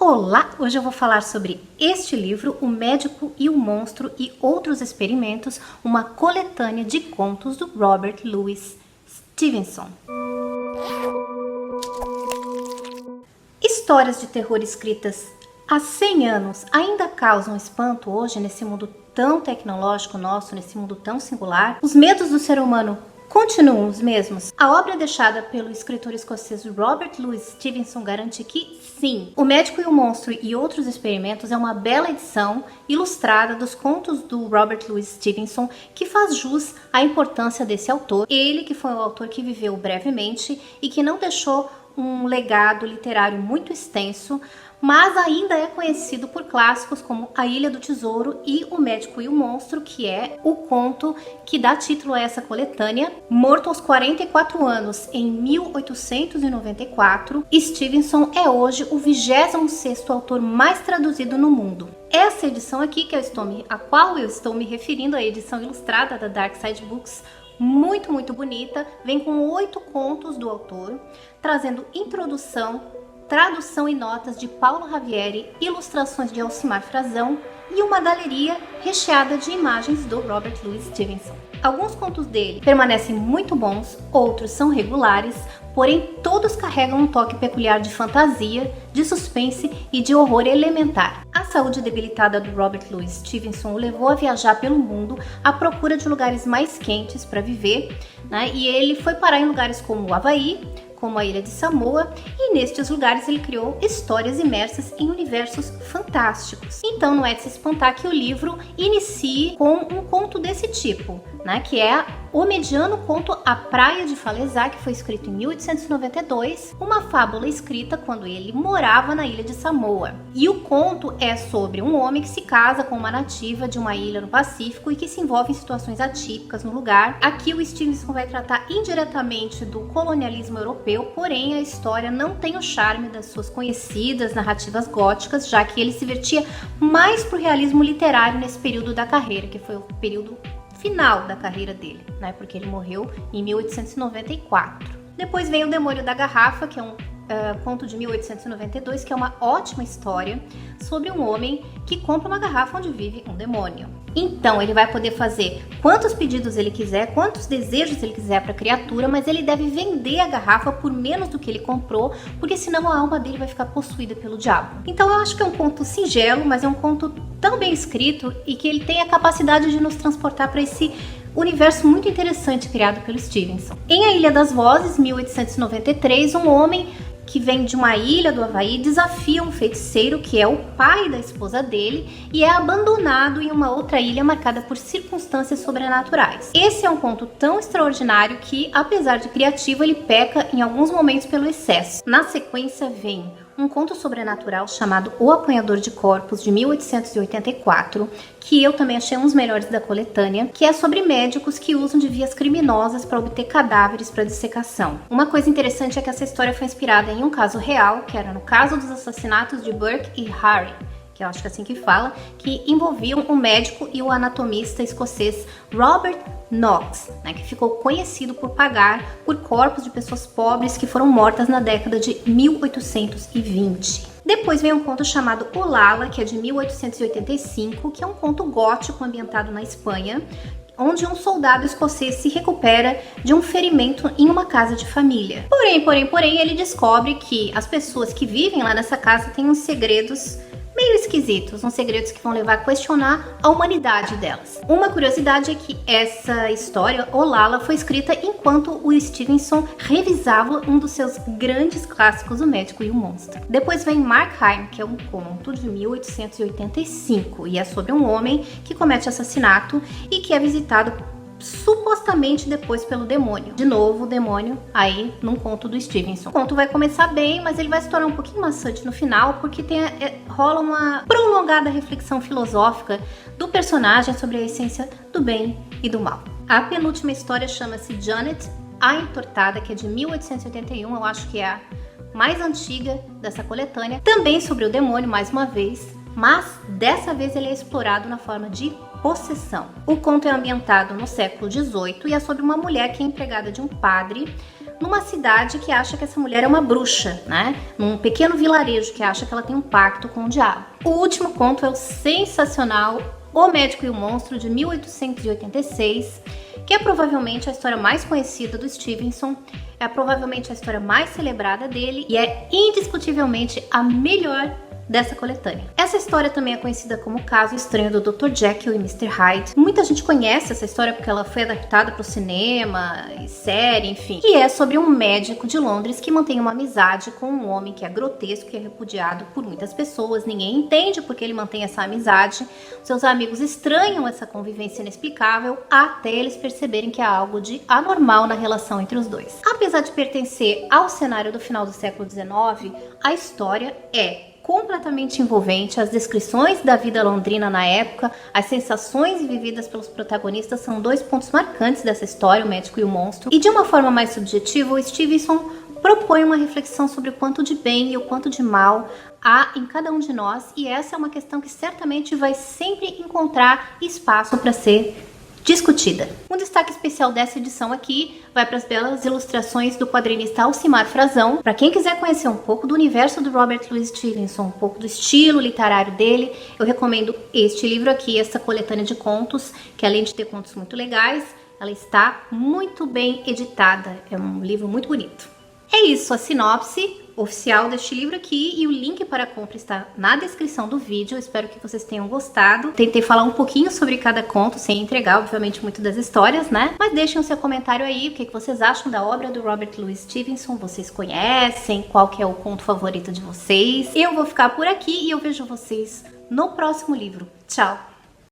Olá! Hoje eu vou falar sobre este livro, O Médico e o Monstro e Outros Experimentos, uma coletânea de contos do Robert Louis Stevenson. Histórias de terror escritas há 100 anos ainda causam espanto hoje nesse mundo tão tecnológico nosso, nesse mundo tão singular? Os medos do ser humano continuam os mesmos? A obra deixada pelo escritor escocês Robert Louis Stevenson garante que sim. O Médico e o Monstro e Outros Experimentos é uma bela edição ilustrada dos contos do Robert Louis Stevenson que faz jus à importância desse autor. Ele que foi um autor que viveu brevemente e que não deixou um legado literário muito extenso, mas ainda é conhecido por clássicos como A Ilha do Tesouro e O Médico e o Monstro, que é o conto que dá título a essa coletânea. Morto aos 44 anos em 1894, Stevenson é hoje o 26º autor mais traduzido no mundo. Essa edição aqui, a qual eu estou me referindo, a edição ilustrada da Dark Side Books, muito bonita, vem com 8 contos do autor, trazendo introdução, tradução e notas de Paulo Ravieri, ilustrações de Alcimar Frazão e uma galeria recheada de imagens do Robert Louis Stevenson. Alguns contos dele permanecem muito bons, outros são regulares, porém todos carregam um toque peculiar de fantasia, de suspense e de horror elementar. A saúde debilitada do Robert Louis Stevenson o levou a viajar pelo mundo à procura de lugares mais quentes para viver, né? E ele foi parar em lugares como o Havaí, como a Ilha de Samoa, e nestes lugares ele criou histórias imersas em universos fantásticos. Então não é de se espantar que o livro inicie com um conto desse tipo, né, que é o mediano conto A Praia de Falezá, que foi escrito em 1892, uma fábula escrita quando ele morava na Ilha de Samoa. E o conto é sobre um homem que se casa com uma nativa de uma ilha no Pacífico e que se envolve em situações atípicas no lugar. Aqui o Stevenson vai tratar indiretamente do colonialismo europeu, porém a história não tem o charme das suas conhecidas narrativas góticas, já que ele se vertia mais para o realismo literário nesse período da carreira, que foi o período final da carreira dele, né? Porque ele morreu em 1894. Depois vem O Demônio da Garrafa, que é um conto de 1892, que é uma ótima história sobre um homem que compra uma garrafa onde vive um demônio. Então ele vai poder fazer quantos pedidos ele quiser, quantos desejos ele quiser para a criatura, mas ele deve vender a garrafa por menos do que ele comprou, porque senão a alma dele vai ficar possuída pelo diabo. Então eu acho que é um conto singelo, mas é um conto tão bem escrito e que ele tem a capacidade de nos transportar para esse universo muito interessante criado pelo Stevenson. Em A Ilha das Vozes, 1893, um homem que vem de uma ilha do Havaí desafia um feiticeiro que é o pai da esposa dele e é abandonado em uma outra ilha marcada por circunstâncias sobrenaturais. Esse é um conto tão extraordinário que, apesar de criativo, ele peca em alguns momentos pelo excesso. Na sequência vem um conto sobrenatural chamado O Apanhador de Corpos, de 1884, que eu também achei um dos melhores da coletânea, que é sobre médicos que usam de vias criminosas para obter cadáveres para dissecação. Uma coisa interessante é que essa história foi inspirada em um caso real, que era no caso dos assassinatos de Burke e Harry, que eu acho que é assim que fala, que envolviam o médico e o anatomista escocês Robert Knox, né, que ficou conhecido por pagar por corpos de pessoas pobres que foram mortas na década de 1820. Depois vem um conto chamado Olala, que é de 1885, que é um conto gótico ambientado na Espanha, onde um soldado escocês se recupera de um ferimento em uma casa de família. Porém, ele descobre que as pessoas que vivem lá nessa casa têm uns segredos meio esquisitos, uns segredos que vão levar a questionar a humanidade delas. Uma curiosidade é que essa história, Olala, foi escrita enquanto o Stevenson revisava um dos seus grandes clássicos, O Médico e o Monstro. Depois vem Markheim, que é um conto de 1885 e é sobre um homem que comete assassinato e que é visitado supostamente depois pelo demônio. De novo, o demônio aí num conto do Stevenson. O conto vai começar bem, mas ele vai se tornar um pouquinho maçante no final, porque rola uma prolongada reflexão filosófica do personagem sobre a essência do bem e do mal. A penúltima história chama-se Janet, a Entortada, que é de 1881, eu acho que é a mais antiga dessa coletânea. Também sobre o demônio, mais uma vez, mas dessa vez ele é explorado na forma de possessão. O conto é ambientado no século XVIII e é sobre uma mulher que é empregada de um padre, numa cidade que acha que essa mulher é uma bruxa, né? Num pequeno vilarejo que acha que ela tem um pacto com o diabo. O último conto é o sensacional O Médico e o Monstro, de 1886, que é provavelmente a história mais conhecida do Stevenson, é provavelmente a história mais celebrada dele e é indiscutivelmente a melhor dessa coletânea. Essa história também é conhecida como o Caso Estranho do Dr. Jekyll e Mr. Hyde. Muita gente conhece essa história porque ela foi adaptada para o cinema e série, enfim. E é sobre um médico de Londres que mantém uma amizade com um homem que é grotesco e é repudiado por muitas pessoas. Ninguém entende porque ele mantém essa amizade. Seus amigos estranham essa convivência inexplicável até eles perceberem que há algo de anormal na relação entre os dois. Apesar de pertencer ao cenário do final do século XIX, a história é completamente envolvente. As descrições da vida londrina na época, as sensações vividas pelos protagonistas são dois pontos marcantes dessa história, O Médico e o Monstro. E de uma forma mais subjetiva, o Stevenson propõe uma reflexão sobre o quanto de bem e o quanto de mal há em cada um de nós, e essa é uma questão que certamente vai sempre encontrar espaço para ser discutida. Um destaque especial dessa edição aqui vai para as belas ilustrações do quadrinista Alcimar Frazão. Para quem quiser conhecer um pouco do universo do Robert Louis Stevenson, um pouco do estilo literário dele, eu recomendo este livro aqui, essa coletânea de contos, que além de ter contos muito legais, ela está muito bem editada. É um livro muito bonito. É isso, a sinopse oficial deste livro aqui e o link para a compra está na descrição do vídeo. Eu espero que vocês tenham gostado. Tentei falar um pouquinho sobre cada conto, sem entregar, obviamente, muito das histórias, né? Mas deixem o seu comentário aí, o que vocês acham da obra do Robert Louis Stevenson. Vocês conhecem? Qual que é o conto favorito de vocês? Eu vou ficar por aqui e eu vejo vocês no próximo livro. Tchau!